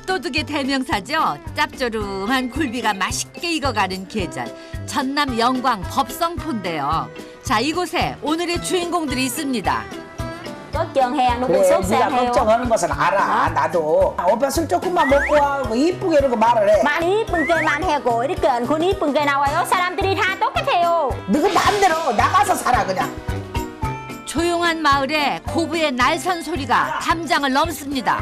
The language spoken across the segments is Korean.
밥도둑의 대명사죠. 짭조름한 굴비가 맛있게 익어가는 계절. 전남 영광 법성포인데요. 자, 이곳에 오늘의 주인공들이 있습니다. 그래, 네가 걱정하는 것은 알아. 나도. 오빠 술 조금만 먹고 와. 이쁘게 이렇게 말을 해. 많이 이쁜 게만 하고 이렇게 얼굴 이쁜 게 나와요. 사람들이 다 똑같아요. 너가 마음대로 나가서 살아 그냥. 조용한 마을에 고부의 날선 소리가 담장을 넘습니다.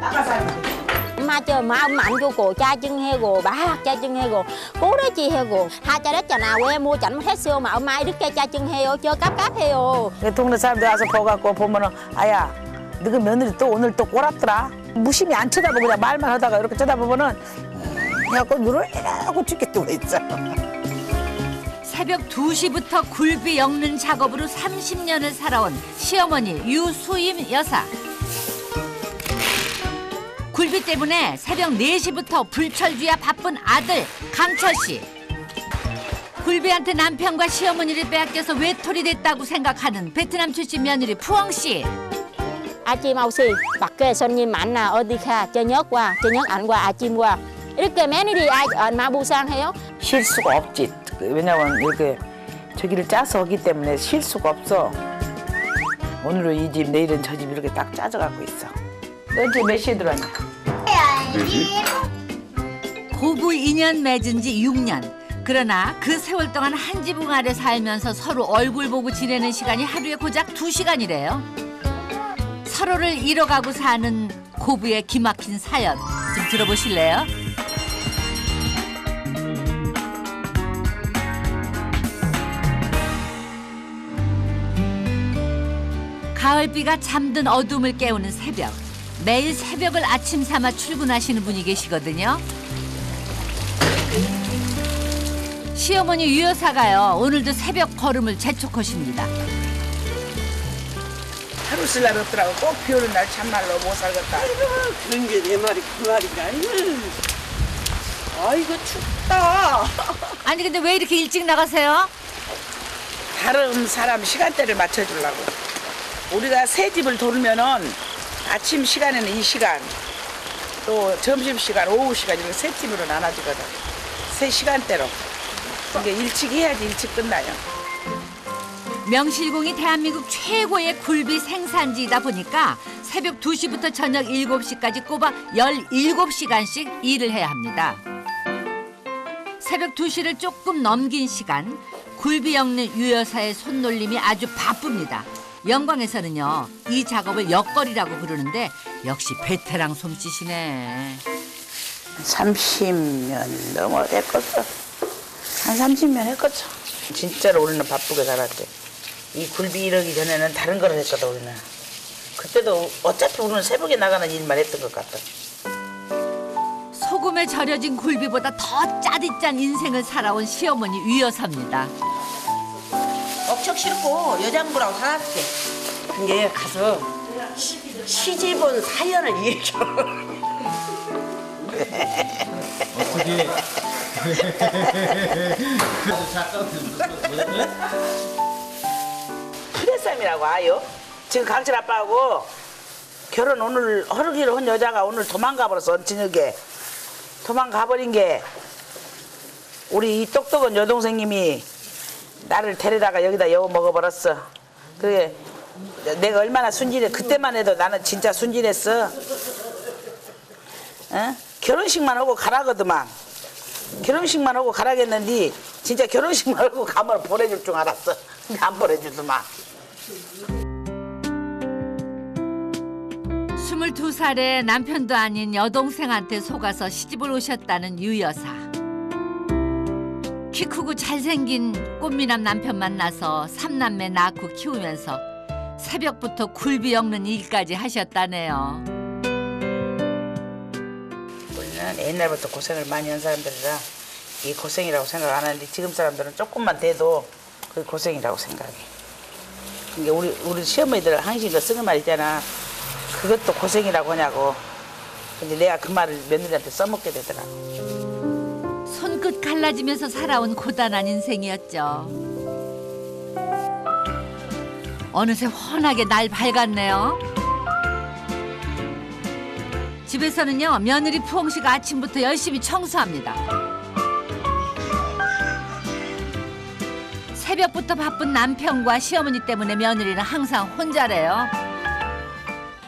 나가서 살아. 맞아, 마음 안 좋고 짜증하고 막 짜증하고 꼬라지하고 다 잘했잖아. 왜 뭐 잘못했어요? 마음만 이렇게 짜증해요. 저 깝깝해요. 동네 사람들 와서 보갖고 보면은 아야, 너가 며느리 또 오늘 또 꼬랍더라. 무심히 안 쳐다보고 그냥 말만 하다가 이렇게 쳐다보면은 해갖고 눈을 이러고 죽게 뜨고 있어. 새벽 2시부터 굴비 엮는 작업으로 30년을 살아온 시어머니 유수임 여사. 굴비 때문에 새벽 4시부터 불철주야 바쁜 아들 강철 씨. 굴비한테 남편과 시어머니를 빼앗겨서 외톨이 됐다고 생각하는 베트남 출신 며느리 푸엉 씨. 아침 9시 밖에 손님 많아. 어디 가? 저녁 와. 저녁 안 와. 아침 와. 이렇게 며느리 얼마 무상해요? 쉴 수가 없지. 왜냐면 이렇게 저기를 짜서 하기 때문에 쉴 수가 없어. 오늘은 이 집, 내일은 저 집 이렇게 딱 짜져가고 있어. 언제 몇 시에 들어왔냐? 고부 인연 맺은 지 6년. 그러나 그 세월 동안 한 지붕 아래 살면서 서로 얼굴 보고 지내는 시간이 하루에 고작 2시간이래요. 서로를 잃어가고 사는 고부의 기막힌 사연 좀 들어보실래요? 가을비가 잠든 어둠을 깨우는 새벽. 매일 새벽을 아침 삼아 출근하시는 분이 계시거든요. 시어머니 유 여사가요. 오늘도 새벽 걸음을 재촉하십니다. 하루 쓸 날 없더라고. 꼭 비 오는 날 참말로 못 살겠다. 그런 게 내 말이 그 말이가. 아이고 춥다. 아니 근데 왜 이렇게 일찍 나가세요? 다른 사람 시간대를 맞춰주려고. 우리가 새 집을 돌면은 아침 시간에는 이 시간, 또 점심 시간, 오후 시간 이렇게 세 팀으로 나눠지거든. 세 시간대로. 이게 일찍 해야지 일찍 끝나요. 명실공히 대한민국 최고의 굴비 생산지이다 보니까 새벽 2시부터 저녁 7시까지 꼬박 17시간씩 일을 해야 합니다. 새벽 2시를 조금 넘긴 시간, 굴비 엮는 유 여사의 손놀림이 아주 바쁩니다. 영광에서는요, 이 작업을 엮거리라고 부르는데 역시 베테랑 솜씨시네. 30년 넘어 했겠어. 한 30년 했겠어. 진짜로 우리는 바쁘게 살았대. 이 굴비 일하기 전에는 다른 걸 했거든, 우리는. 그때도 어차피 우리는 새벽에 나가는 일만 했던 것 같아. 소금에 절여진 굴비보다 더 짜릿짠 인생을 살아온 시어머니 유 여사입니다. 억척 싫고 여장부라고 살았지. 근데 가서 시집온 사연을 얘기해줘. 어떻게 푸대쌈이라고 아요. 지금 강철 아빠하고 결혼 오늘 허르기로 한 여자가 오늘 도망가버렸어. 저녁에 도망가버린 게 우리 이 똑똑한 여동생님이 나를 데려다가 여기다 여워 먹어버렸어. 그게 내가 얼마나 순진해. 그때만 해도 나는 진짜 순진했어. 어? 결혼식만 하고 가라거든만. 결혼식만 하고 가라겠는데 진짜 결혼식만 하고 가면 보내줄 줄 알았어. 근데 안 보내주더만. 22살에 남편도 아닌 여동생한테 속아서 시집을 오셨다는 유 여사. 키 크고 잘생긴 꽃미남 남편 만나서 3남매 낳고 키우면서 새벽부터 굴비 엮는 일까지 하셨다네요. 우리는 옛날부터 고생을 많이 한 사람들이라 이 고생이라고 생각 안 하는데 지금 사람들은 조금만 돼도 그게 고생이라고 생각해. 이게 우리 시어머니들 항상 쓰는 말 있잖아. 그것도 고생이라고 하냐고. 근데 내가 그 말을 며느리한테 써먹게 되더라고. 손끝 갈라지면서 살아온 고단한 인생이었죠. 어느새 환하게 날 밝았네요. 집에서는요 며느리 푸홍 씨가 아침부터 열심히 청소합니다. 새벽부터 바쁜 남편과 시어머니 때문에 며느리는 항상 혼자래요.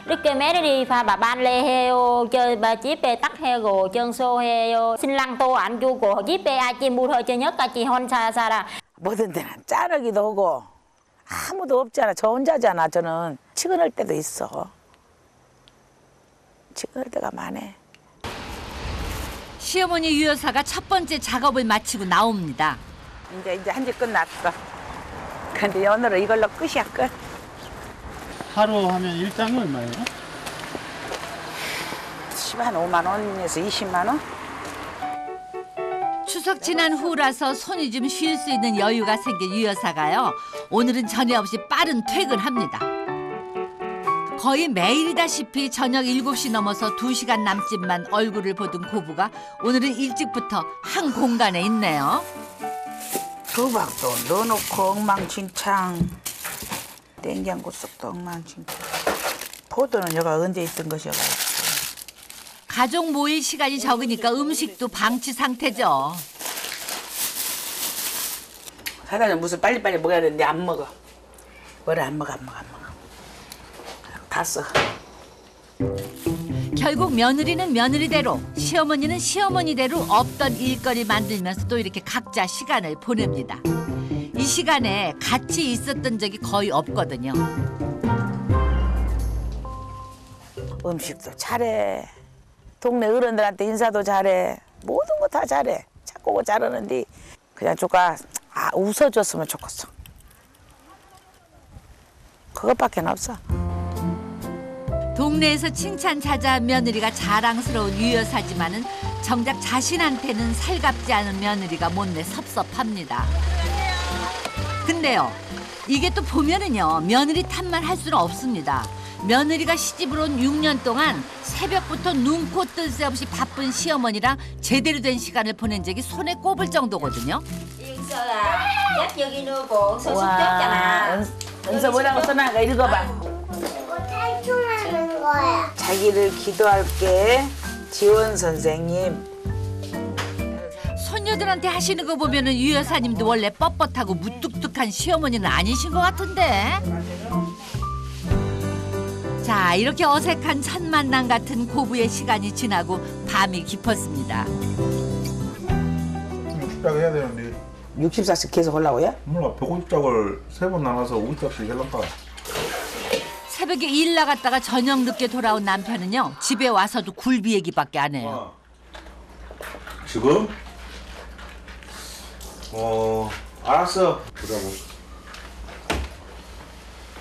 이렇게 며느리 봐 빨래 해요. 저 집에 딱 해고 청소해요. 신랑도 안 주고 집에 아직 물어 저녁까지 혼자 살아. 뭐든 데는 짠하기도 하고 아무도 없잖아. 저 혼자잖아. 저는 치근할 때도 있어. 치근할 때가 많네. 시어머니 유 여사가 첫 번째 작업을 마치고 나옵니다. 이제 한 집 끝났어. 근데 오늘은 이걸로 끝이야 끝. 하루 하면 일당이 얼마예요? 5만 원에서 20만 원? 추석 지난 후라서 손이 좀 쉴 수 있는 여유가 생긴 유 여사가요. 오늘은 전에 없이 빠른 퇴근합니다. 거의 매일이다시피 저녁 7시 넘어서 2시간 남짓만 얼굴을 보던 고부가 오늘은 일찍부터 한 공간에 있네요. 수박도 넣어놓고 엉망진창. 냉장고 속도 엉망진창. 포도는 여가 언제 있던 것이어가지고. 가족 모일 시간이 적으니까 음식도 방치 상태죠. 사장님 무슨 빨리빨리 먹어야 되는데 안 먹어. 뭐를 안 먹어. 다 써. 결국 며느리는 며느리대로 시어머니는 시어머니대로 없던 일거리 만들면서 또 이렇게 각자 시간을 보냅니다. 이 시간에 같이 있었던 적이 거의 없거든요. 음식도 잘해. 동네 어른들한테 인사도 잘해. 모든 거 다 잘해. 자꾸 잘하는데 그냥 조금 웃어줬으면 좋겠어. 그것밖에 없어. 동네에서 칭찬 자자한 며느리가 자랑스러운 유 여사지만은 정작 자신한테는 살갑지 않은 며느리가 못내 섭섭합니다. 근데요, 이게 또 보면은요 며느리 탓만 할 수는 없습니다. 며느리가 시집을 온 6년 동안 새벽부터 눈코 뜰 새 없이 바쁜 시어머니랑 제대로 된 시간을 보낸 적이 손에 꼽을 정도거든요. 은서야, 약 여기 넣고 은서 숙제잖아. 은서 뭐라고 써놔가 읽어봐. 이거 탈출하는 거야. 자기를 기도할게. 지원 선생님. 손녀들한테 하시는 거 보면은 유 여사님도 원래 뻣뻣하고 무뚝뚝한 시어머니는 아니신 것 같은데. 자, 이렇게 어색한 첫 만남 같은 고부의 시간이 지나고 밤이 깊었습니다. 60작 해야 되는데 60사씩 계속 하려고요? 몰라 150작을 3번 나눠서 50작씩 해볼까? 새벽에 일 나갔다가 저녁 늦게 돌아온 남편은요 집에 와서도 굴비 얘기밖에 안 해요. 지금? 알았어. 그러고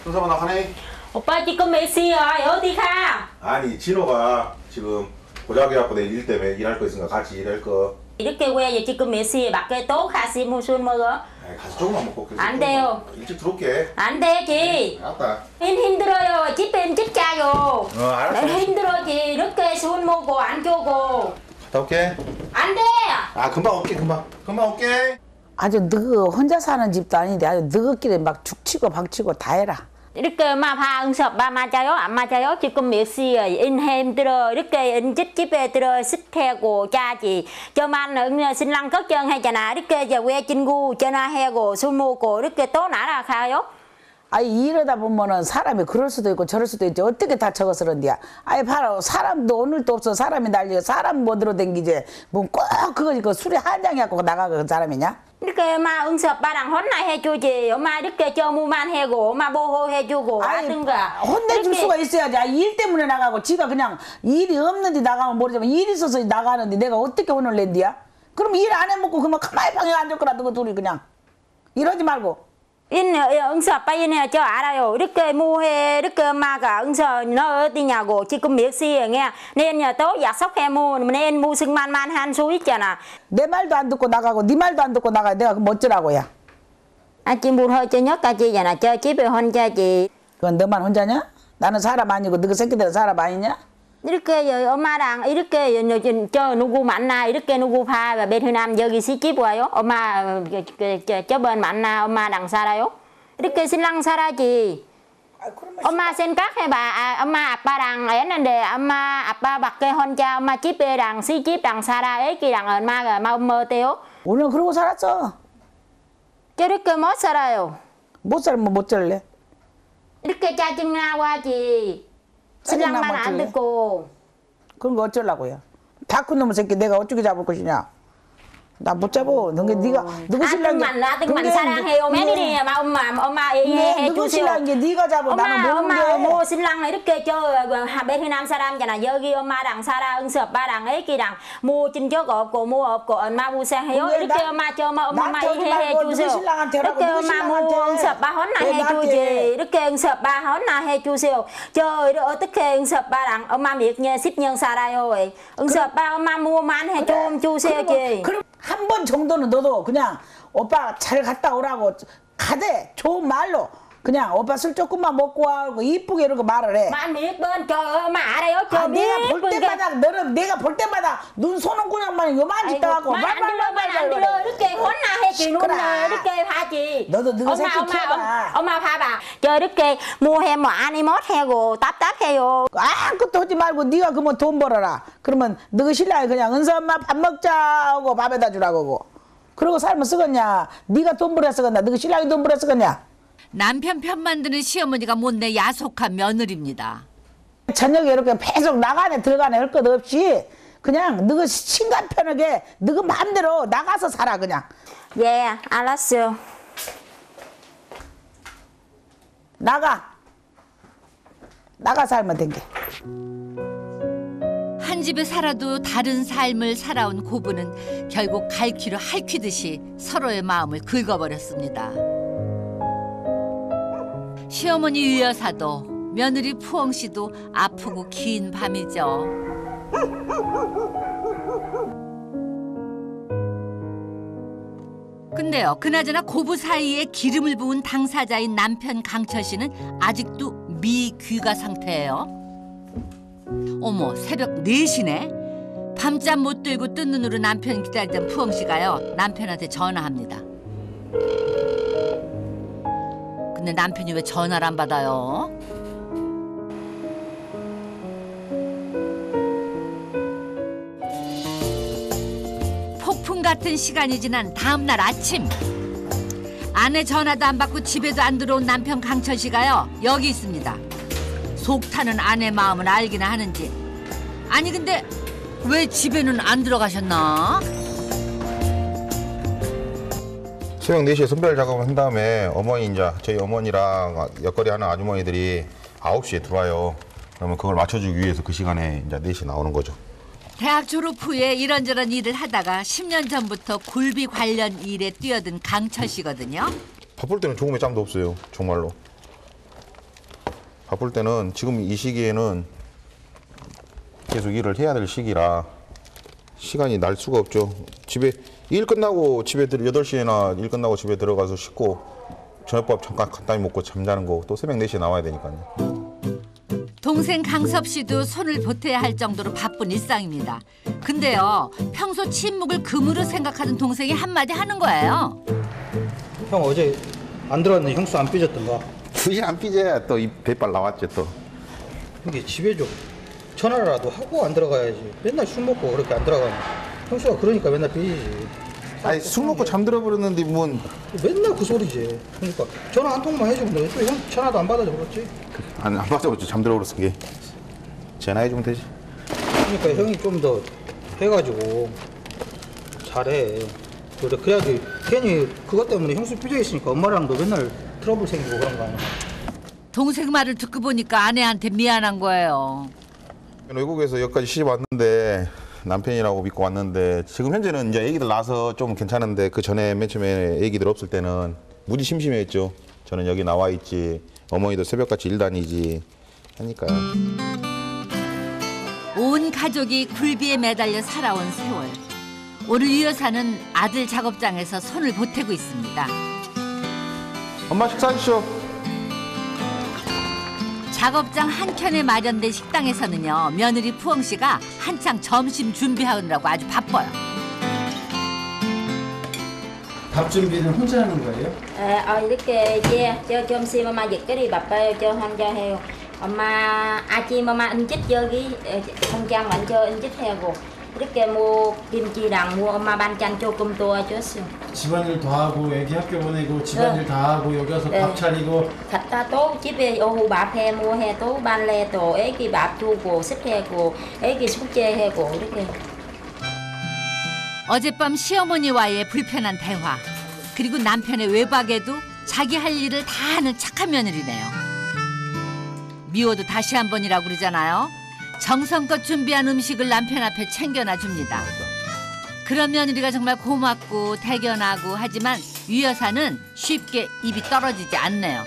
순서가 나가네. 오빠 지금 몇 시야? 어디 가? 아니 진호가 지금 고작해갖고 내 일 때문에 일할 거 있으니까 같이 일할 거. 이렇게 왜 지금 몇 시에 밖에 또 가시 무슨 먹어? 가서 조금만 먹고 안 돼요. 일찍 들어올게. 안 되지. 알았다. 힘들어요. 집에 집자요. 알았어. 힘들어지. 이렇게 술 먹고 안 주고. 갔다 올게. 안 돼. 금방 올게 금방 올게. 아주 너 혼자 사는 집도 아닌데 아주 너희끼리 막 죽치고 박치고 다 해라. 이렇게 봐 응섭 맞아요? 안 맞아요? 지금 몇 시에 힘들어. 이렇게 집에 들어 식하고 자지. 저만 신랑 걱정하잖아. 이렇게 왜 친구 전화하고 술 먹고 이렇게 또 날아가요? 아니 이러다 보면은 사람이 그럴 수도 있고 저럴 수도 있지. 어떻게 다 적어서 그런디야. 아니 봐라 사람도 오늘도 없어. 사람이 난리야. 사람 뭐 들어댕기지. 뭐 꼭 그거 술에 한 장이 갖고 나가 그 사람이냐? 이렇게 엄마 응섭빠랑 혼나해주지. 엄마 이렇게 저무만 해고 엄마 보호해주고 하든가. 혼내줄 이렇게. 수가 있어야지. 일 때문에 나가고 지가 그냥 일이 없는데 나가면 모르지만 일이 있어서 나가는데 내가 어떻게 혼을 낸디야? 그럼 일 안 해먹고 그만 가만히 방에 앉을 거라 너 둘이 그냥. 이러지 말고. 응섭빠 이네 저 알아요. 이렇게 뭐해. 이렇게 엄마가 응섭 너 어디냐고. 지금 몇 시에 내일 또 약속해 뭐 내일 무슨 말만 한 수 있잖아. 내 말도 안 듣고 나가고 네 말도 안 듣고 나가. 내가 그럼 어쩌라고야. 아침 물어 저녁까지잖아. 저 집에 혼자지. 그건 너만 혼자냐? 나는 사람 아니고 너 그 새끼들은 사람 아니냐? 이렇게 엄마랑 이렇게 저 누구 만나 이렇게 누구 봐 베트남 여기 시집 와요. 엄마 저번 만나 엄마랑 살아요. 이렇게 신랑 살아지. Oma xin cắt hay bà oma apa đằng ấy nên để oma apa bạc cây hôn cha oma chip đằng si chip đằng xa ra ấy kia đằng oma rồi mau mơ tiêu. 오늘 그러고 살았어. 저렇게 못 살아요. 못 살면 못 잘래. 이렇게 짜증 나와지. 신랑만 안 듣고. 그런 거 어쩌려고요? 다 큰 놈의 새끼 내가 어떻게 잡을 것이냐? 나 못 잡어. 네가 누구 신랑이? 아들만 사랑해요. 매일이야. 엄마 이해해 누구 주세요. 신랑이 네가 잡어. 나는 모르는데. 엄마 뭐 신랑 이렇게 저 베트남 사람잖아. 여기 엄마랑 살아 응수 아빠랑 애기랑 뭐 진 적 없고 뭐 없고 엄마 무사해요. 이렇게 엄마 저 엄마 이해해 주세요. 이렇게 엄마 뭐 응수 아빠 혼나 해주지. 이렇게 응수 아빠 혼나 해주세요. 저 어떻게 응수 아빠랑 엄마 몇 년 10년 살아요. 응수 아빠 엄마 뭐만 해 좀 주세요지. 한 번 정도는 너도 그냥 오빠 잘 갔다 오라고 가대 좋은 말로 그냥 오빠 술 조금만 먹고 와고 이쁘게 이렇게 말을 해. 몇 번 저 엄마 알아요? 저 내가 볼 때마다 너는 내가 볼 때마다 눈 손은구녕만 요만치 떠갖고 안 들어 이렇게 혼나 해지 누나 이렇게 하지. 너도 너가 새끼 키워봐. 엄마 봐봐 저 이렇게 뭐해 뭐 아니 못해고 답답해요. 아무것도 하지 말고 네가 그러면 돈 벌어라. 그러면 너희 신랑이 그냥 은서 엄마 밥 먹자 하고 밥에다 주라고. 그러고 살면 쓰겠냐. 네가 돈 벌어 쓰겠냐. 너희 신랑이 돈 벌어 쓰겠냐. 남편 편 만드는 시어머니가 못내 야속한 며느리입니다. 저녁에 이렇게 계속 나가네 들어가네 할 것 없이 그냥 너가 신간 편하게 너가 마음대로 나가서 살아 그냥. 예 알았어요. 나가 살면 된 게. 한 집에 살아도 다른 삶을 살아온 고부는 결국 갈퀴로 핥히듯이 서로의 마음을 긁어버렸습니다. 시어머니 유여사도 며느리 푸엉씨도 아프고 긴 밤이죠. 근데요, 그나저나 고부 사이에 기름을 부은 당사자인 남편 강철씨는 아직도 미귀가 상태예요. 어머, 새벽 4시네? 밤잠 못 들고 뜬 눈으로 남편 기다리던 푸엉씨가요, 남편한테 전화합니다. 근데 남편이 왜 전화를 안 받아요? 폭풍 같은 시간이 지난 다음 날 아침, 아내 전화도 안 받고 집에도 안 들어온 남편 강철 씨가요 여기 있습니다. 속 타는 아내 마음을 알기나 하는지. 아니 근데 왜 집에는 안 들어가셨나? 새벽 4시에 선별 작업을 한 다음에 어머니 이제 저희 어머니랑 옆거리 하는 아주머니들이 9시에 들어와요. 그러면 그걸 맞춰주기 위해서 그 시간에 이제 4시에 나오는 거죠. 대학 졸업 후에 이런저런 일을 하다가 10년 전부터 굴비 관련 일에 뛰어든 강철 씨거든요. 바쁠 때는 조금의 짬도 없어요. 정말로. 바쁠 때는 지금 이 시기에는 계속 일을 해야 될 시기라 시간이 날 수가 없죠. 집에 일 끝나고 집에 8시에나 일 끝나고 집에 들어가서 씻고 저녁밥 잠깐 간단히 먹고 잠자는 거 또 새벽 4시에 나와야 되니까요. 동생 강섭 씨도 손을 보태야 할 정도로 바쁜 일상입니다. 근데요, 평소 침묵을 금으로 생각하던 동생이 한마디 하는 거예요. 형 어제 안 들어왔는데 형수 안 삐졌던가? 굳이 안 삐져야 또 이 배빨 나왔죠 또. 이게 집에 좀 전화라도 하고 안 들어가야지. 맨날 술 먹고 그렇게 안 들어가면 형수가 그러니까 맨날 삐지지. 아니 술 먹고 잠들어 버렸는데 뭔 맨날 그 소리지. 그러니까 전화 한 통만 해주면 돼. 또 형 전화도 안 받아줘 그렇지. 안 받아봤죠. 잠들어 버렸어 게. 전화해주면 되지. 그러니까 형이 좀 더 해가지고 잘해. 그래야지 괜히 그것 때문에 형수 삐져 있으니까 엄마랑도 맨날 트러블 생기고 그런 거 아니야. 동생 말을 듣고 보니까 아내한테 미안한 거예요. 외국에서 여기까지 시집 왔는데 남편이라고 믿고 왔는데 지금 현재는 이제 애기들 낳아서 좀 괜찮은데 그 전에 맨 처음에 애기들 없을 때는 무지 심심했죠. 저는 여기 나와 있지 어머니도 새벽같이 일 다니지 하니까요. 온 가족이 굴비에 매달려 살아온 세월. 오늘 유 여사는 아들 작업장에서 손을 보태고 있습니다. 엄마 식사하시죠. 작업장 한켠에 마련된 식당에서는요, 며느리 푸엉 씨가 한창 점심 준비하느라고 아주 바빠요. 밥 준비는 혼자 하는 거예요? 이렇게 cho 점심 엄마 집끼리 바빠요. 저 혼자 해요. 엄마 아침 엄마 인짓 여기 공장 먼저 인짓하고 이렇게 뭐 김치랑 뭐 엄마 반찬 조금 도와줬어. 집안일 다 하고 애기 학교 보내고 집안일 다 하고 여기 와서 밥 차리고 갔다 또 집에 오후 밥해 뭐 해 또 빨래 또 애기 밥 주고 씻고 애기 숙제하고 이렇게. 어젯밤 시어머니와의 불편한 대화 그리고 남편의 외박에도 자기 할 일을 다 하는 착한 며느리네요. 미워도 다시 한 번이라고 그러잖아요. 정성껏 준비한 음식을 남편 앞에 챙겨놔 줍니다. 그런 며느리가 정말 고맙고 대견하고 하지만 유 여사는 쉽게 입이 떨어지지 않네요.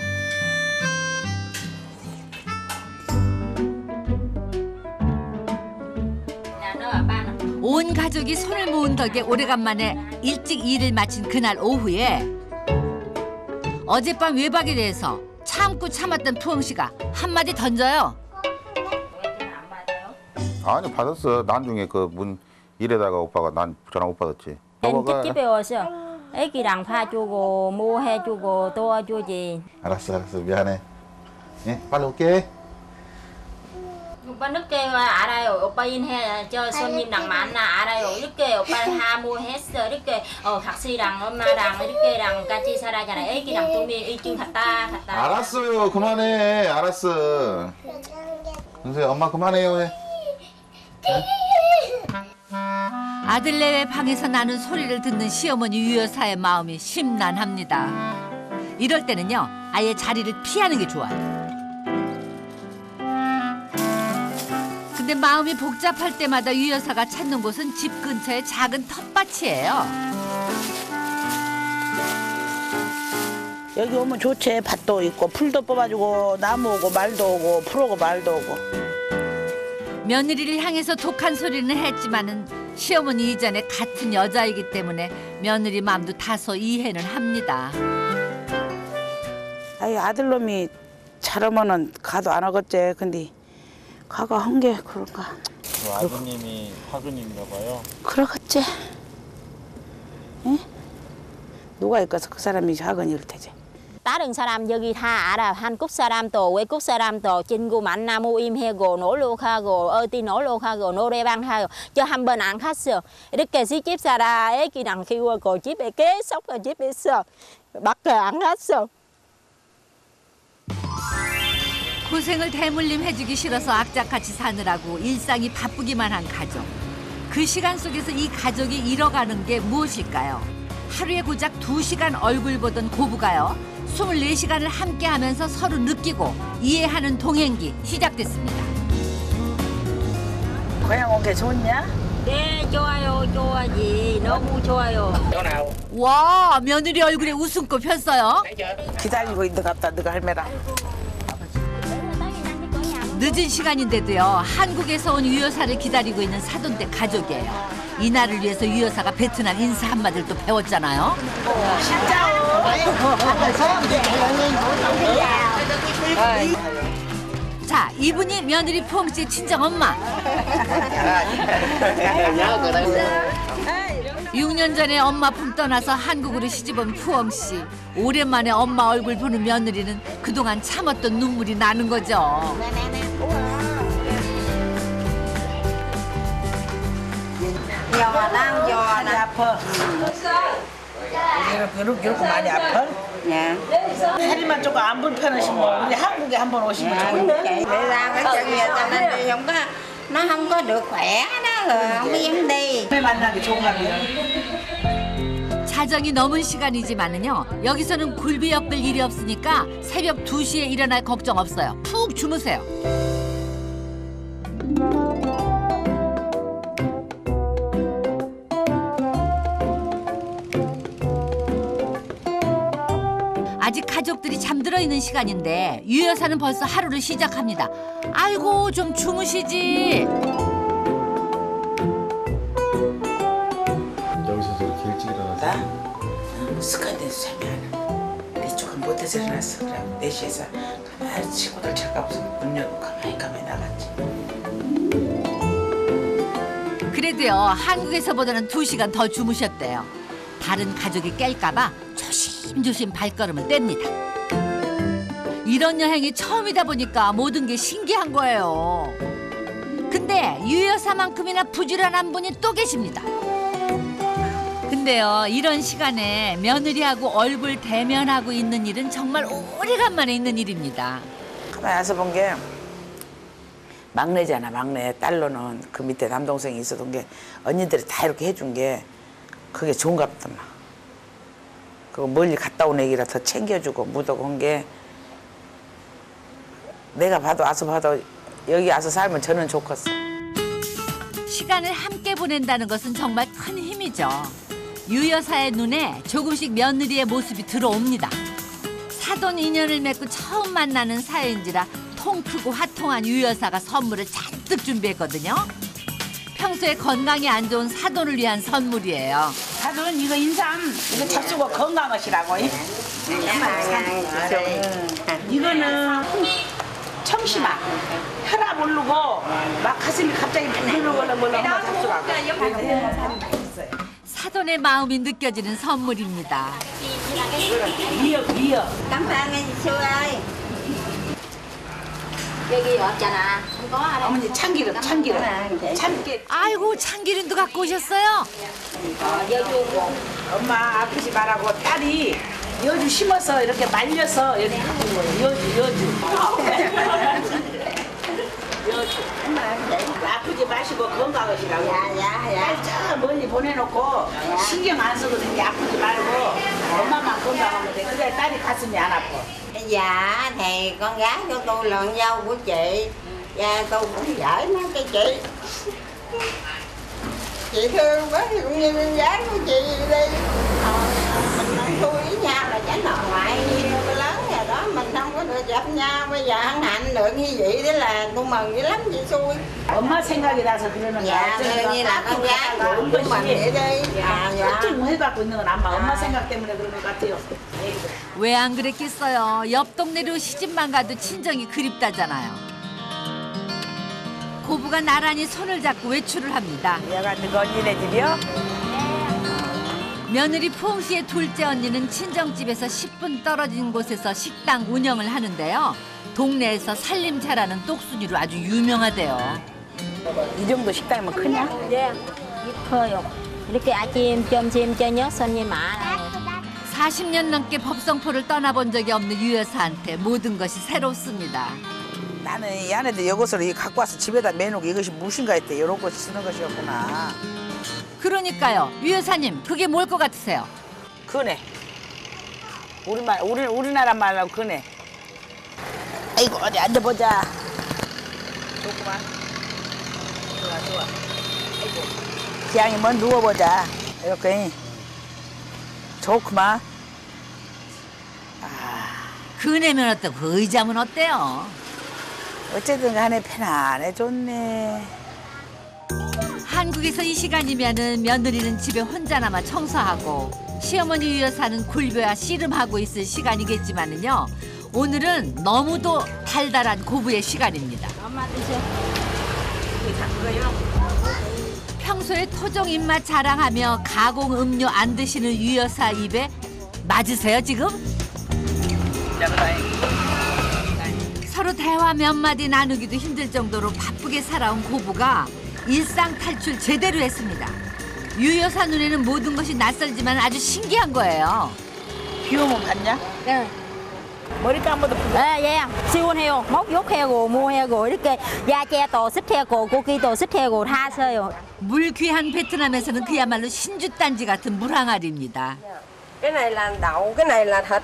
온 가족이 손을 모은 덕에 오래간만에 일찍 일을 마친 그날 오후에 어젯밤 외박에 대해서 참고 참았던 푸엉 씨가 한마디 던져요. 아니 받았어. 나중에 그 문 일에다가 오빠가 난 전화 못 받았지. 집에 와서 애기랑 봐주고 뭐 해주고 도와주지. 알았어 미안해. 예 빨리 올게. 오빠 늦게 와 알아요. 오빠 인해 저 손님랑 만나 알아요. 이렇게 오빠 하모 했어. 이렇게 각시랑 엄마랑 이렇게랑 같이 살아잖아. 애기랑 둘이 일찍 갔다. 알았어요. 그만해. 알았어. 선생 엄마 그만해요. 해. 아들 내외 방에서 나는 소리를 듣는 시어머니 유 여사의 마음이 심란합니다. 이럴 때는요 아예 자리를 피하는 게 좋아요. 근데 마음이 복잡할 때마다 유 여사가 찾는 곳은 집 근처의 작은 텃밭이에요. 여기 오면 좋지. 밭도 있고 풀도 뽑아주고 나무 오고 말도 오고 풀 오고 말도 오고. 며느리를 향해서 독한 소리는 했지만은 시어머니 이전에 같은 여자이기 때문에 며느리 마음도 다소 이해는 합니다. 아이 아들놈이 잘하면은 가도 안 하겠지. 근데 가가 한 게 그런가. 아드님이 화근인가 봐요. 그러겠지. 응? 누가 있겠어 그 사람이 화근일 테지. 다른 사람 여기 다 알아. 한국 사람도 외국 사람도 친구 만나 모임하고 놀러 가고 어디 놀러 가고 노래방 하고 저 한 번 안 갔어. 이렇게 시집 살아 애기랑 키우고 집에 계속 집에 있어. 밖에 안 갔어. 고생을 대물림 해주기 싫어서 악착같이 사느라고 일상이 바쁘기만 한 가족. 그 시간 속에서 이 가족이 잃어가는 게 무엇일까요? 하루에 고작 2시간 얼굴 보던 고부가요. 24시간을 함께하면서 서로 느끼고 이해하는 동행기 시작됐습니다. 고향 온 게 좋냐? 네 좋아요. 좋아지. 너무 좋아요. 와 며느리 얼굴에 웃음꽃 폈어요. 기다리고 있는 것 같다 너가 할매랑. 늦은 시간인데도요 한국에서 온 유 여사를 기다리고 있는 사돈댁 가족이에요. 이날을 위해서 유 여사가 베트남 인사 한마디를 또 배웠잖아요. 자 이분이 며느리 푸엉 씨의 친정 엄마. 6년 전에 엄마 품 떠나서 한국으로 시집온 푸엉 씨. 오랜만에 엄마 얼굴 보는 며느리는 그동안 참았던 눈물이 나는 거죠. 많이 아파. 이렇게 많이 아파? 네. 다리만 조금 안 불편하시면 우리 한국에 한번 오시면 좋은데. 내가 cái chân giờ cho nên không có nó không có được khỏe đó rồi không dám đi. 왜 만나기 좋은 겁니다. 자정이 넘은 시간이지만은요 여기서는 굴비 엮을 일이 없으니까 새벽 2시에 일어날 걱정 없어요. 푹 주무세요. 아직 가족들이 잠들어 있는 시간인데 유 여사는 벌써 하루를 시작합니다. 아이고 좀 주무시지. 여기서 저렇게 일찍 일어나서 나 습관돼서 잠이 안 와. 네 조금 못해서 일어났어. 그래 4시에서 가만히 친구들 잠깐 문 열고 가만히 나갔지. 그래도요 한국에서보다는 2시간 더 주무셨대요. 다른 가족이 깰까봐 조심조심 발걸음을 뗍니다. 이런 여행이 처음이다 보니까 모든 게 신기한 거예요. 근데 유 여사만큼이나 부지런한 분이 또 계십니다. 근데요, 이런 시간에 며느리하고 얼굴 대면하고 있는 일은 정말 오래간만에 있는 일입니다. 가만히 와서 본 게 막내잖아, 막내. 딸로는 그 밑에 남동생이 있었던 게 언니들이 다 이렇게 해준 게 그게 좋은가 보더만. 그거 멀리 갔다 온 애기라 더 챙겨주고 묻어고 한 게 내가 봐도 와서 봐도 여기 와서 살면 저는 좋겠어. 시간을 함께 보낸다는 것은 정말 큰 힘이죠. 유 여사의 눈에 조금씩 며느리의 모습이 들어옵니다. 사돈 인연을 맺고 처음 만나는 사이인지라 통 크고 화통한 유 여사가 선물을 잔뜩 준비했거든요. 평소에 건강이 안 좋은 사돈을 위한 선물이에요. 사돈 이거 인삼 이거 잡수고 건강하시라고. 이거는 청심아 혈압 오르고 막 가슴이 갑자기 부르르거리면 잡수라고. 사돈의 마음이 느껴지는 선물입니다. 미역. 감사합니다. 여기 없잖아. 어머니 참기름. 참깨. 아이고, 참기름도 갖고 오셨어요? 엄마 아프지 말라고 딸이 여주 심어서 이렇게 말려서 여기 하고 있는 거예요. 여주. 아프지 마시고 건강하시라고. 딸 저 멀리 보내놓고 신경 안 써도 되게 아프지 말고 엄마만 건강하면 돼. 그래 딸이 가슴이 안 아파. Dạ thì con gái của tôi là con dâu của chị. Dạ tôi cũng giỏi nó cho chị. Chị thương quá thì cũng như con gái của chị đi. Mình nói vui với nhau là tránh nội ngoại nhiều lớn rồi đó. Mình không có được gặp nhau. Bây giờ hân hạnh được như vậy đó là tôi mừng dữ lắm chị xui. 엄마 생각이 나서 그러는 거야. Dạ đương nhiên là con gái của cũng mừng vậy đi. Dạ. 걱정 해갖고 있는 건 엄마 생각 때문에 그런 것 같아요. 왜 안 그랬겠어요? 옆 동네로 시집만 가도 친정이 그립다잖아요. 고부가 나란히 손을 잡고 외출을 합니다. 얘가 너 언니네 집이요? 며느리 푸홍 씨의 둘째 언니는 친정집에서 10분 떨어진 곳에서 식당 운영을 하는데요. 동네에서 살림 잘하는 똑순이로 아주 유명하대요. 이 정도 식당이면 크냐? 네, 커요. 이렇게 아침, 점심, 저녁 손님 많아요. 40년 넘게 법성포를 떠나본 적이 없는 유 여사한테 모든 것이 새롭습니다. 나는 이 안에도 이것을 갖고 와서 집에다 매놓고 이것이 무엇인가 했대. 이런 거 쓰는 것이었구나. 그러니까요. 유 여사님, 그게 뭘 것 같으세요? 그네. 우리나라 말로 그네. 아이고 어디 앉아보자. 좋구만. 좋아. 아이고. 기양이 뭐 누워보자. 이렇게. 좋구만. 그네면 어때고 그 의자면 어때요? 어쨌든 간에 편안해 좋네. 한국에서 이 시간이면은 며느리는 집에 혼자 남아 청소하고 시어머니 유 여사는 굴벼야 씨름하고 있을 시간이겠지만은요. 오늘은 너무도 달달한 고부의 시간입니다. 엄마 드셔. 평소에 토종 입맛 자랑하며 가공 음료 안 드시는 유 여사 입에 맞으세요 지금? 서로 대화 몇 마디 나누기도 힘들 정도로 바쁘게 살아온 고부가 일상 탈출 제대로 했습니다. 유 여사 눈에는 모든 것이 낯설지만 아주 신기한 거예요. 비 오면 봤냐? 네. 머리 감아도 예, 시원해요. 목욕하고 뭐하고 이렇게 야채도 습하고 고기도 습하고 다 써요. 물 귀한 베트남에서는 그야말로 신주단지 같은 물항아리입니다. Cái này là đậu, cái này là thịt,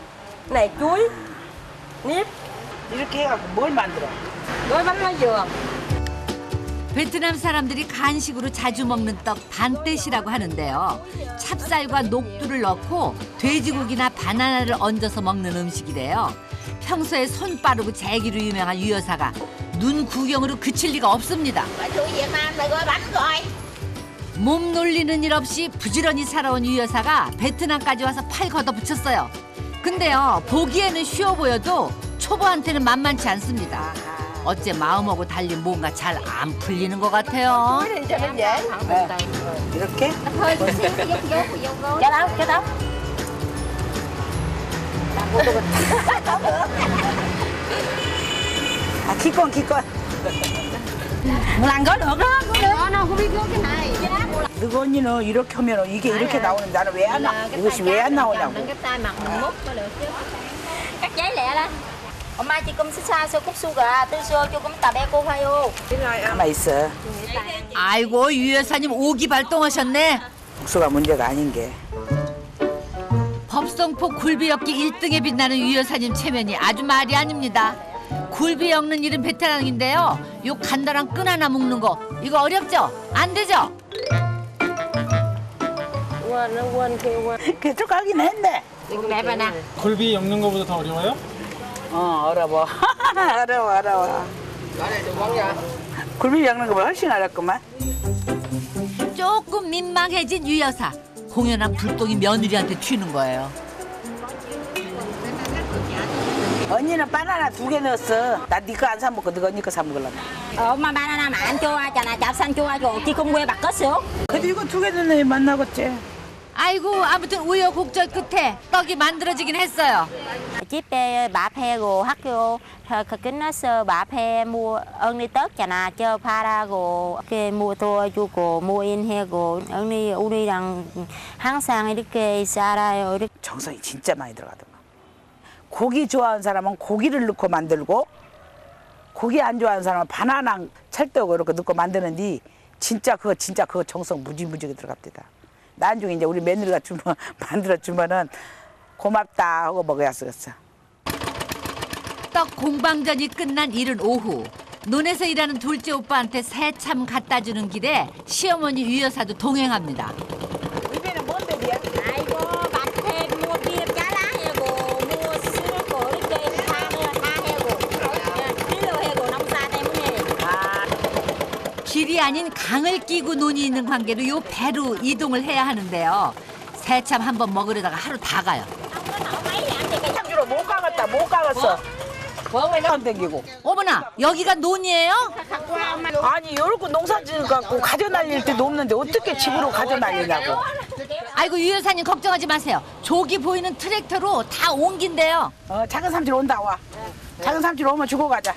cái này chuối, nếp. 이렇게 해갖고 뭘 만들어? Gói bánh lá dừa. 베트남 사람들이 간식으로 자주 먹는 떡 반떼시라고 하는데요. 찹쌀과 녹두를 넣고 돼지고기나 바나나를 얹어서 먹는 음식이래요. 평소에 손 빠르고 재기로 유명한 유 여사가 눈 구경으로 그칠 리가 없습니다. 몸 놀리는 일 없이 부지런히 살아온 유 여사가 베트남까지 와서 팔 걷어붙였어요. 근데요, 보기에는 쉬워 보여도 초보한테는 만만치 않습니다. 어째 마음하고 달리 뭔가 잘 안 풀리는 것 같아요. 이렇게? Cho đâu, cho đâu. 아, 기권. Làm có được đó. Nó không biết cái này. 너그 언니는 이렇게 하면 이게 이렇게 나오는데 나는 왜 안 나와? 이것이 왜 안 나오냐고. Cái tay mặt mình múc có được chứ. Cắt giấy lẹ lên. 엄마 지금 스사 국수가 뜨셔 조금 이따 빼고 가요. 가만 있어. 아이고 유 여사님 오기 발동하셨네. 국수가 문제가 아닌 게. 법성포 굴비 엮기 1등에 빛나는 유 여사님 체면이 아주 말이 아닙니다. 굴비 엮는 일은 베테랑인데요. 요 간단한 끈 하나 묶는 거 이거 어렵죠? 안 되죠? 계속 하긴 했네. 굴비 엮는 거보다 더 어려워요? 어려워. 어려워. 굴비 엮는 거보다 훨씬 어렵구만. 조금 민망해진 유 여사. 공연한 불똥이 며느리한테 튀는 거예요. 언니는 바나나 2개 넣었어. 나 네 거 안 사 먹고 너 언니 거 사 먹으려고. 엄마 바나나 안 좋아하잖아. 잡산 좋아하고 지금 왜 바꿨어? 근데 이거 2개 넣으면 만나겠지. 아이고 아무튼 우여곡절 끝에 떡이 만들어지긴 했어요. 집에 밥하고 학교 끝나서 밥해 mua 언니 떡잖아. 저 팔아고 이렇게 mua 도와주고 모인하고 언니 우리랑 항상 이렇게 살아요. 이렇게. 정성이 진짜 많이 들어가더만. 고기 좋아하는 사람은 고기를 넣고 만들고 고기 안 좋아하는 사람은 바나나 찰떡 이렇게 넣고 만드는데 진짜 그거 정성 무지무지게 들어갑니다. 나중에 이제 우리 며느리가 만들어주면은 고맙다 하고 먹어야 쓰겠어. 떡 공방전이 끝난 이른 오후. 논에서 일하는 둘째 오빠한테 새참 갖다 주는 길에 시어머니 유 여사도 동행합니다. 입에는 뭔 데이야? 아이고 밭에 mua kia trái lá 하고 mua sữa 이렇게 다 하고 필요하고 농사 때문에. 길이 아닌 강을 끼고 논이 있는 관계로 요 배로 이동을 해야 하는데요. 새참 한번 먹으려다가 하루 다 가요. 참주로 못 가겠어. 안 땡기고. 어머나 여기가 논이에요? 아니 요렇게 농사 지어갖고 가져 날릴 때도 없는데 어떻게 집으로 가져 날리냐고. 아이고 유 여사님 걱정하지 마세요. 저기 보이는 트랙터로 다 옮긴대요. 작은 삼촌 온다 와. 작은 삼촌 오면 주고 가자.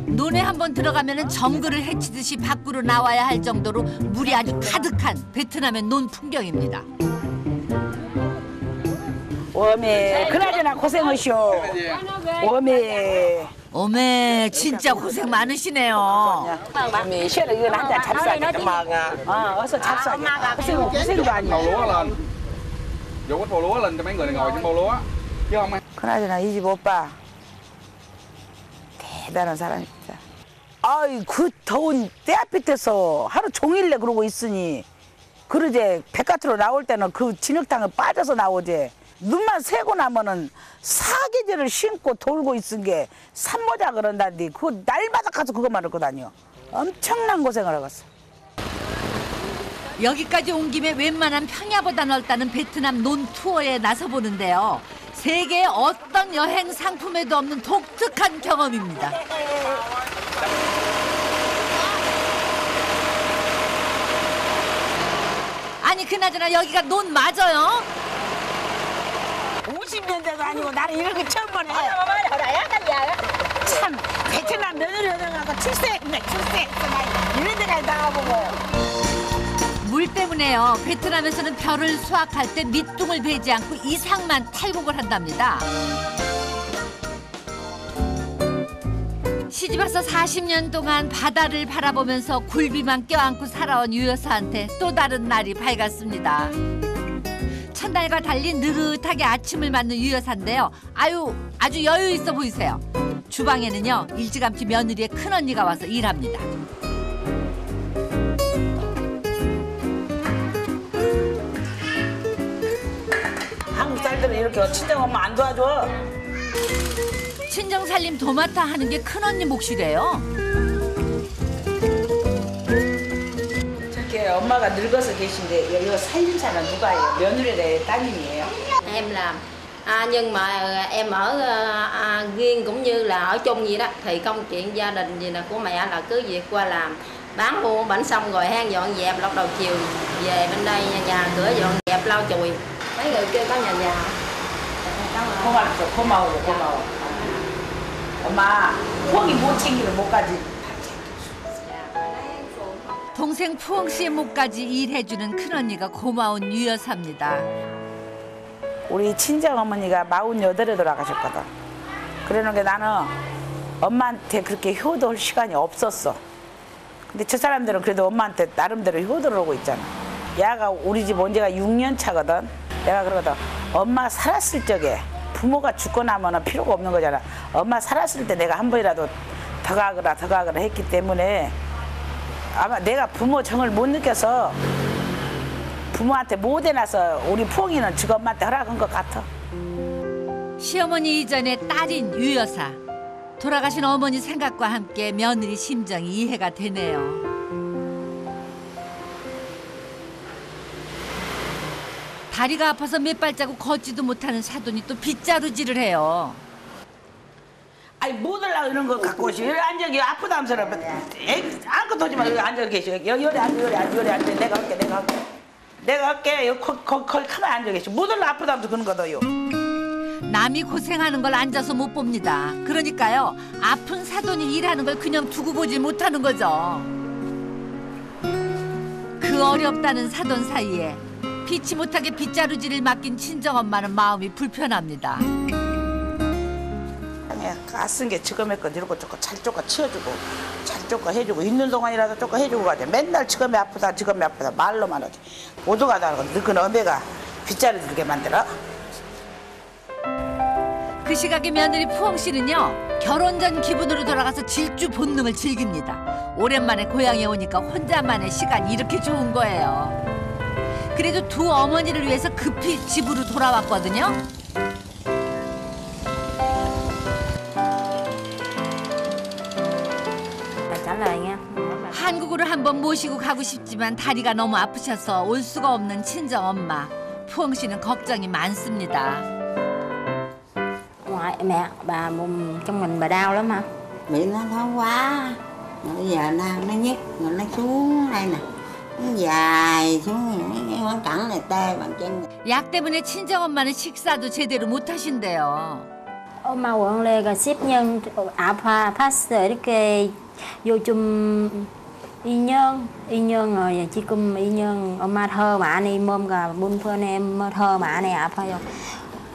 논에 한번 들어가면 정글을 헤치듯이 밖으로 나와야 할 정도로 물이 아주 가득한 베트남의 논 풍경입니다. 어메 그나저나 고생하시오. 어메 진짜 고생 많으시네요. 어메 시원해 이건 한잔 잡수하게. 어서 잡수하게. 고생도 아니야. Vô cái bầu lúa lên cho mấy người này ngồi trên bầu lúa chứ không ai. 그나저나 이 집 오빠 대단한 사람이다. 아이 그 더운 때 앞에서 하루 종일내 그러고 있으니 그러제 바깥으로 나올 때는 그 진흙탕에 빠져서 나오지. 눈만 새고 나면은 사계절을 신고 돌고 있은 게 산모자 그런다는데 그 날마다 가서 그것만 입고 다녀. 엄청난 고생을 하겠어. 여기까지 온 김에 웬만한 평야보다 넓다는 베트남 논 투어에 나서보는데요. 세계의 어떤 여행 상품에도 없는 독특한 경험입니다. 아니 그나저나 여기가 논 맞아요? 50년대도 아니고 나는 이런 거 처음 보네. 참 베트남 며느리 얻어가고 출세 이런 데까지 나가보고. 물 때문에요. 베트남에서는 벼를 수확할 때 밑둥을 베지 않고 이상만 탈곡을 한답니다. 시집와서 40년 동안 바다를 바라보면서 굴비만 껴안고 살아온 유 여사한테 또 다른 날이 밝았습니다. 첫날과 달리 느긋하게 아침을 맞는 유 여사인데요. 아주 여유 있어 보이세요. 주방에는요 일찌감치 며느리의 큰언니가 와서 일합니다. 한국 딸들은 이렇게 친정엄마 안 도와줘. 친정살림 도맡아 하는 게 큰언니 몫이래요. 저렇게 엄마가 늙어서 계신데 여기 살림사는 누가 해요? 며느리의 따님이에요? Em làm. Nhưng mà em ở riêng cũng như là ở chung vậy đó, thì công chuyện gia đình gì là của mẹ là cứ việc qua làm bán mua bánh xong rồi hang dọn dẹp, lúc đầu chiều về bên đây nhà cửa dọn dẹp lau chùi. Mấy người kia có nhà 고마워. 엄마 푸엉이 못 챙기는 못까지. 동생 푸엉 씨의 목까지 일해주는 큰언니가 고마운 유 여사입니다. 우리 친정어머니가 48에 돌아가셨거든. 그러는 게 나는 엄마한테 그렇게 효도할 시간이 없었어. 근데 저 사람들은 그래도 엄마한테 나름대로 효도를 하고 있잖아. 야가 우리 집 온 지가 6년 차거든. 내가 그러거든. 엄마 살았을 적에 부모가 죽고 나면 필요가 없는 거잖아. 엄마 살았을 때 내가 한 번이라도 더 가거라 했기 때문에 아마 내가 부모 정을 못 느껴서 부모한테 못 해놔서 우리 푸엉이는 지금 엄마한테 허락한 것 같아. 시어머니 이전의 딸인 유 여사. 돌아가신 어머니 생각과 함께 며느리 심정이 이해가 되네요. 다리가 아파서 몇 발자국 걷지도 못하는 사돈이 또 빗자루질을 해요. 아니 못 하려고 이런 거 갖고 오시. 여기 앉아. 여기 아프다면서. 아무것도 하지 마. 여기 앉아 계시. 여기 앉아. 내가 할게. 여기 거기 가만히 앉아 계시. 못 하려고 아프다면서 그런 거도요. 남이 고생하는 걸 앉아서 못 봅니다. 그러니까요. 아픈 사돈이 일하는 걸 그냥 두고 보질 못하는 거죠. 그 어렵다는 사돈 사이에 피치 못하게 빗자루질을 맡긴 친정엄마는 마음이 불편합니다. 가쓴 게 지금의 건 이러고 조금 잘 쪼까 치워주고 잘 쪼까 해주고 있는 동안이라도 쪼까 해주고 가자. 맨날 지금이 아프다 말로만 하지. 오도가도 하고 늙은 어메가 빗자루 들게 만들어. 그 시각에 며느리 푸엉 씨는요. 결혼 전 기분으로 돌아가서 질주 본능을 즐깁니다. 오랜만에 고향에 오니까 혼자만의 시간이 이렇게 좋은 거예요. 그래도 두 어머니를 위해서 급히 집으로 돌아왔거든요. 한국으로 한번 모시고 가고 싶지만 다리가 너무 아프셔서 올 수가 없는 친정엄마. 푸엉 씨는 걱정이 많습니다. Ngoại mẹ, bà trong mình bà đau lắm hả? Bị nó thói quá. Bây giờ nó nhức rồi nó xuống đây nè. Nó dài xuống cái ngón trắng này tê bằng chân. 약 때문에 친정엄마는 식사도 제대로 못 하신대요. 엄마 원래가 10년 아파팠어. 이렇게 요즘 2년 rồi 지금 2년 엄마 더 많이 몸가 불편해 더 많이 아파요.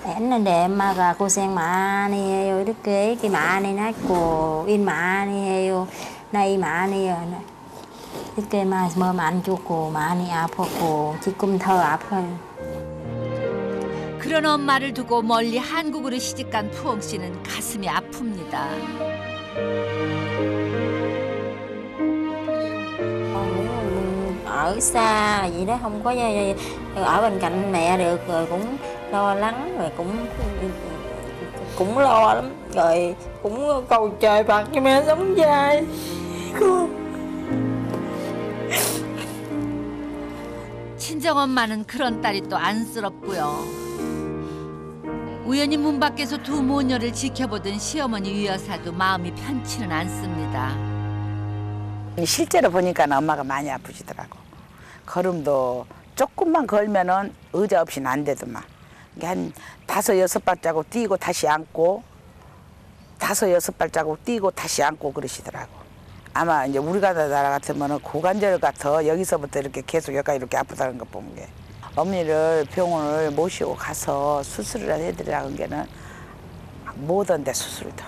했는데 엄마가 고생 많이 해요. 이렇게 많이 낳고 일 많이 해요. 나이 많이 해요. 이렇게 몸 안 좋고 많이 아팠고 지금 더 아파요. 그런 엄마를 두고 멀리 한국으로 시집간 푸엉 씨는 가슴이 아픕니다. Ở xa vậy đó không có ở bên cạnh mẹ được rồi cũng lo lắng rồi cũng lo lắm rồi cũng cầu trời phật cho mẹ sống dài. 친정엄마는 그런 딸이 또 안쓰럽고요. 우연히 문 밖에서 두 모녀를 지켜보던 시어머니 유 여사도 마음이 편치는 않습니다. 실제로 보니까 엄마가 많이 아프시더라고. 걸음도 조금만 걸면은 의자 없이는 안 되더만. 한 5-6발자국 뛰고 다시 앉고 5-6발자국 뛰고 다시 앉고 그러시더라고. 아마 이제 우리가 나라 같으면은 고관절 같아. 여기서부터 이렇게 계속 여기까지 이렇게 아프다는 거 보는 게. 어머니를 병원을 모시고 가서 수술을 해드리라는 게는 못한데 수술도.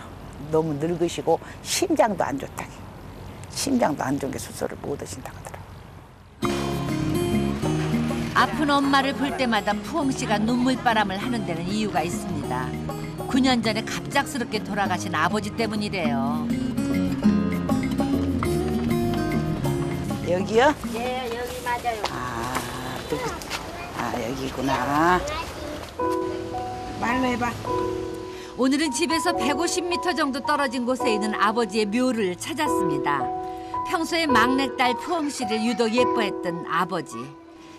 너무 늙으시고 심장도 안 좋다기. 심장도 안 좋은 게 수술을 못 하신다고 하더라고요. 아픈 엄마를 볼 때마다 푸엉 씨가 눈물바람을 하는 데는 이유가 있습니다. 9년 전에 갑작스럽게 돌아가신 아버지 때문이래요. 여기요? 네, 여기 맞아요. 여기구나. 말로 해봐. 오늘은 집에서 150m 정도 떨어진 곳에 있는 아버지의 묘를 찾았습니다. 평소에 막내딸 푸엉 씨를 유독 예뻐했던 아버지.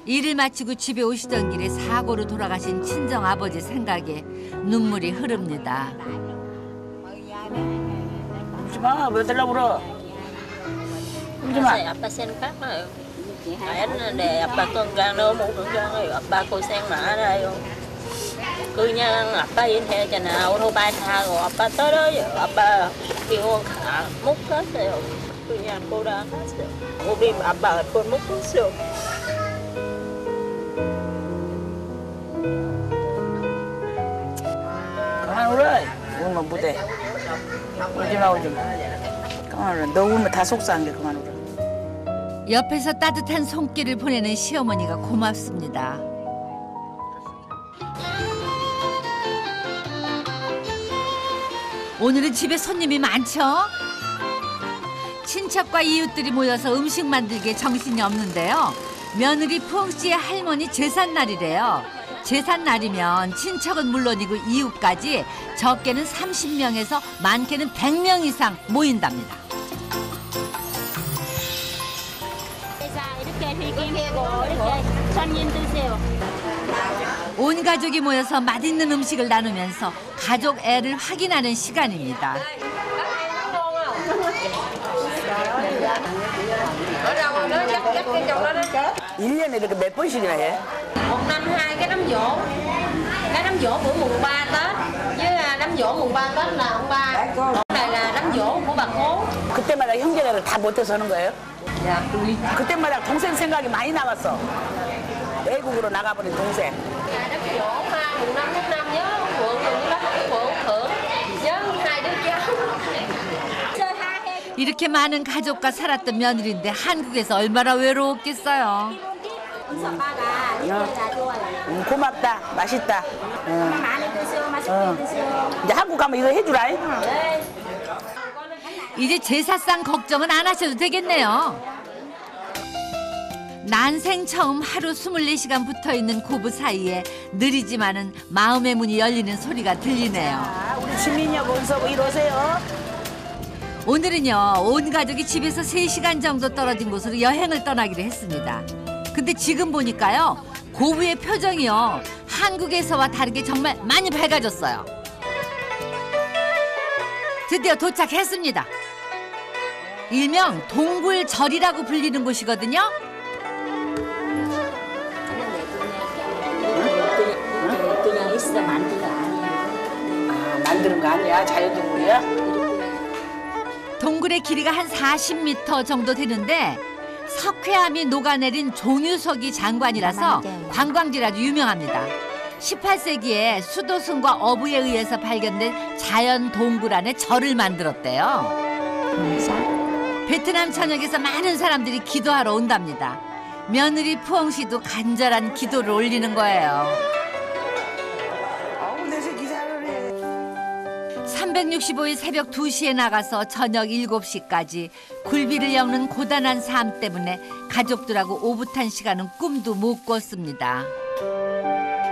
일을 마치고 집에 오시던 길에 사고로 돌아가신 친정아버지 생각에 눈물이 흐릅니다. 울지마, 왜 달라고 울어? 울지마. 아빠 생각나요. để 아빠 건강 너무 건강해요. 아빠 고생 많아요. 그냥 아빠 일하잖아. 오토바이 타고 아빠 떨어요. 아빠 병원 못 갔어요. 그냥 돌아갔어요. 우리 아빠가 돈 못 줬어요. 그만 울어. 울면 못해. 울지마, 울지마. 그만 울어. 너 울면 다 속상한 게 그만 울어. 옆에서 따뜻한 손길을 보내는 시어머니가 고맙습니다. 오늘은 집에 손님이 많죠? 친척과 이웃들이 모여서 음식 만들기에 정신이 없는데요. 며느리 푸엉씨의 할머니 제삿날이래요. 제삿날이면 친척은 물론이고 이웃까지 적게는 30명에서 많게는 100명 이상 모인답니다. 이렇게 손님 드세요. 온 가족이 모여서 맛있는 음식을 나누면서 가족 애를 확인하는 시간입니다. 1년에 이렇게 몇 번씩이나 해? Một năm 2 cái đám giỗ. Cái đám giỗ bữa mùng 3 Tết với đám giỗ mùng 3 Tết là ông ba. Còn này là đám giỗ của bà cố. 그때마다 형제들을 다 모여서 하는 거예요? 그때마다 동생 생각이 많이 나갔어. 외국으로 나가버린 동생. Đám giỗ mùng 5 tháng 5 nhớ Phượng Phượng đó, Phượng Phượng nhớ 2 đứa cháu. 이렇게 많은 가족과 살았던 며느리인데 한국에서 얼마나 외로웠겠어요. 고맙다. 맛있다. 이제 한국 가면 이거 해주라. 이제 제사상 걱정은 안 하셔도 되겠네요. 난생 처음 하루 24시간 붙어있는 고부 사이에 느리지만은 마음의 문이 열리는 소리가 들리네요. 우리 주민 여보 은서 이리 오세요. 오늘은요, 온 가족이 집에서 3시간 정도 떨어진 곳으로 여행을 떠나기로 했습니다. 근데 지금 보니까요, 고부의 표정이요, 한국에서와 다르게 정말 많이 밝아졌어요. 드디어 도착했습니다. 일명 동굴절이라고 불리는 곳이거든요. 그냥 있어 만든 거 아니에요. 아, 만드는 거 아니야? 자연동굴이야? 동굴의 길이가 한 40m 정도 되는데 석회암이 녹아내린 종유석이 장관이라서 관광지로 아주 유명합니다. 18세기에 수도승과 어부에 의해서 발견된 자연 동굴 안에 절을 만들었대요. 베트남 전역에서 많은 사람들이 기도하러 온답니다. 며느리 푸엉 씨도 간절한 기도를 올리는 거예요. 365일 새벽 2시에 나가서 저녁 7시까지 굴비를 엮는 고단한 삶 때문에 가족들하고 오붓한 시간은 꿈도 못 꿨습니다.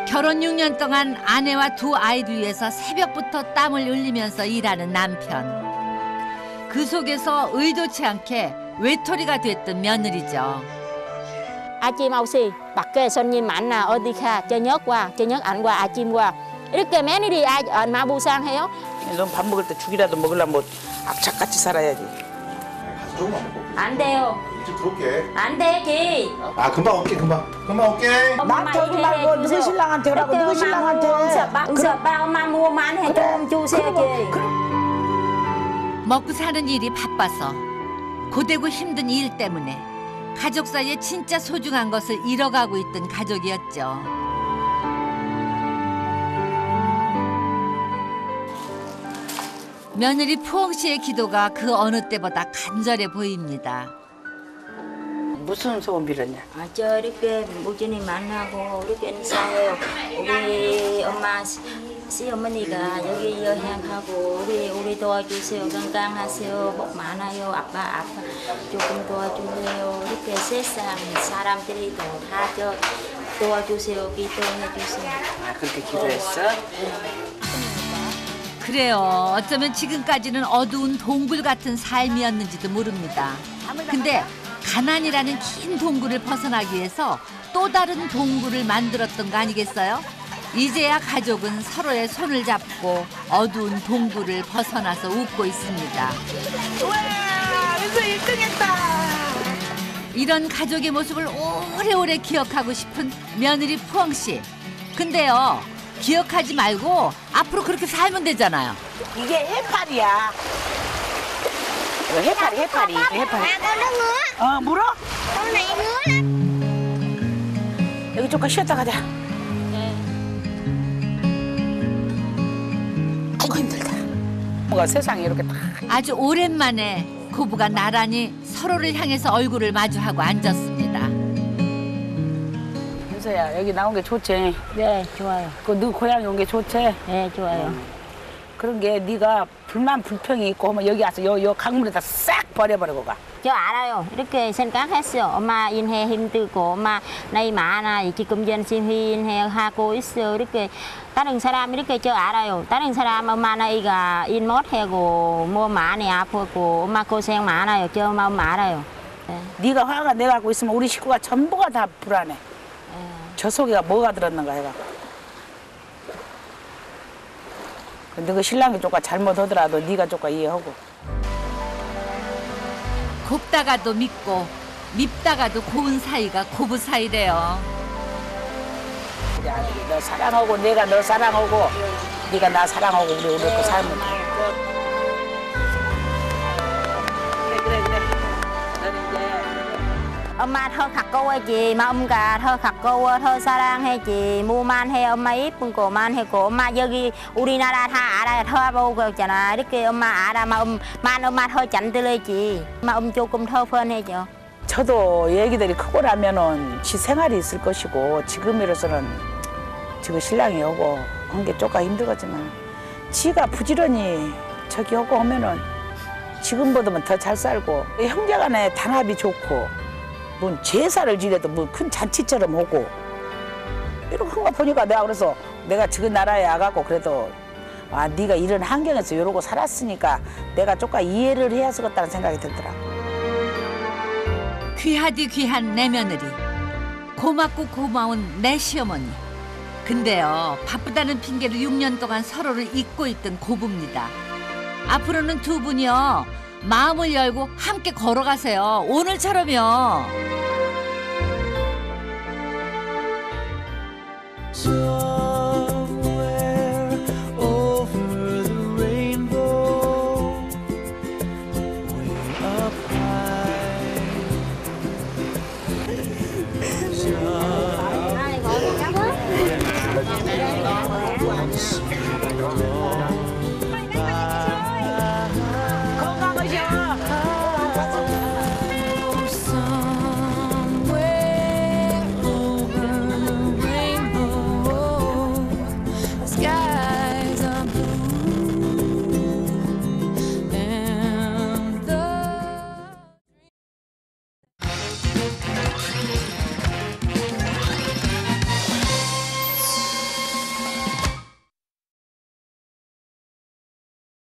결혼 6년 동안 아내와 2 아이를 위해서 새벽부터 땀을 흘리면서 일하는 남편. 그 속에서 의도치 않게 외톨이가 됐던 며느리죠. 아침 9시 밖에 손님 많아 어디 가 저녁 와 저녁 안 와 아침 와 이렇게 며느리 얼마 불쌍해요? 넌 밥 먹을 때 죽이라도 먹으려면 뭐 악착같이 살아야지. 조금만 먹고. 안 돼요. 일찍 들어올게. 안 되지. 아 금방 올게 금방 올게. 나한테 오지 말고 누구 신랑한테 오라고 누구 신랑한테. 응서빠 엄마 뭐만 해 좀 주세요. 먹고 사는 일이 바빠서 고되고 힘든 일 때문에 가족 사이에 진짜 소중한 것을 잃어가고 있던 가족이었죠. 며느리 푸엉 씨의 기도가 그 어느 때보다 간절해 보입니다. 무슨 소원 빌었냐? 저 이렇게 무진이 만나고 이렇게 인사해요. 우리 엄마 시어머니가 여기 여행하고 우리 도와주세요. 건강하세요. 복 많아요. 아빠 조금 도와주세요. 이렇게 세상 사람들이 다 도와주세요. 기도해주세요. 아 그렇게 기도했어? 그래요. 어쩌면 지금까지는 어두운 동굴 같은 삶이었는지도 모릅니다. 근데 가난이라는 긴 동굴을 벗어나기 위해서 또 다른 동굴을 만들었던 거 아니겠어요? 이제야 가족은 서로의 손을 잡고 어두운 동굴을 벗어나서 웃고 있습니다. 와, 윤서 1등했다. 이런 가족의 모습을 오래오래 기억하고 싶은 며느리 푸엉 씨. 근데요, 기억하지 말고 앞으로 그렇게 살면 되잖아요. 이게 해파리야. 이거 해파리. 물어? 여기 조금 쉬었다 가자. 아이고 힘들다. 뭐가 세상에 이렇게 다. 아주 오랜만에 고부가 나란히 서로를 향해서 얼굴을 마주하고 앉았습니다. 윤서야, 여기 나온 게 좋지? 네, 좋아요. 너 고향에 온 게 좋지? 네, 좋아요. 그런 게 네가 불만 불평이 있고 하면 여기 와서 요 강물에다 싹 버려버리고 가. 저 알아요. 이렇게 생각했어요. 엄마 인해 힘들고 엄마 나이 많아. 지금 전신 인해하고 있어. 이렇게 다른 사람 이렇게 저 알아요. 다른 사람 엄마 나이가 인 못하고 뭐 많이 아프고 엄마 고생 많아요. 저 엄마 알아요. 네. 네가 화가 내갖고 있으면 우리 식구가 전부가 다 불안해. 저 속에가 뭐가 들었는가 해갖고. 근데 그 신랑이 조금 잘못하더라도 네가 조금 이해하고. 곱다가도 밉고 밉다가도 고운 사이가 고부 사이래요. 너 사랑하고 내가 너 사랑하고 네가 나 사랑하고 우리 그 삶은 그래. 너는 이제 엄마 더 가까워지 마음과 더 가까워 더 사랑해지 뭐만 해 엄마 예쁜 거만 해고 엄마 여기 우리나라 다 알아요. 더 보고 있잖아. 이렇게 엄마 알아 마음 엄마 더 잘 들어야지. 마음 조금 더 편해져. 저도 얘기들이 크고 나면은 지 생활이 있을 것이고 지금으로서는 지금 신랑이 오고 한 게 조금 힘들겠지만 지가 부지런히 저기 오고 하면은 지금보다는 더 잘 살고 형제간에 단합이 좋고 뭔 제사를 지내도 뭐 큰 잔치처럼 오고 이렇게 한 거 보니까 내가 그래서 내가 지금 나라에 와갖고 그래도 아 네가 이런 환경에서 이러고 살았으니까 내가 조금 이해를 해야 쓰겠다는 생각이 들더라고. 귀하디 귀한 내 며느리, 고맙고 고마운 내 시어머니. 근데요, 바쁘다는 핑계로 6년 동안 서로를 잊고 있던 고부입니다. 앞으로는 두 분이요, 마음을 열고 함께 걸어가세요. 오늘처럼요.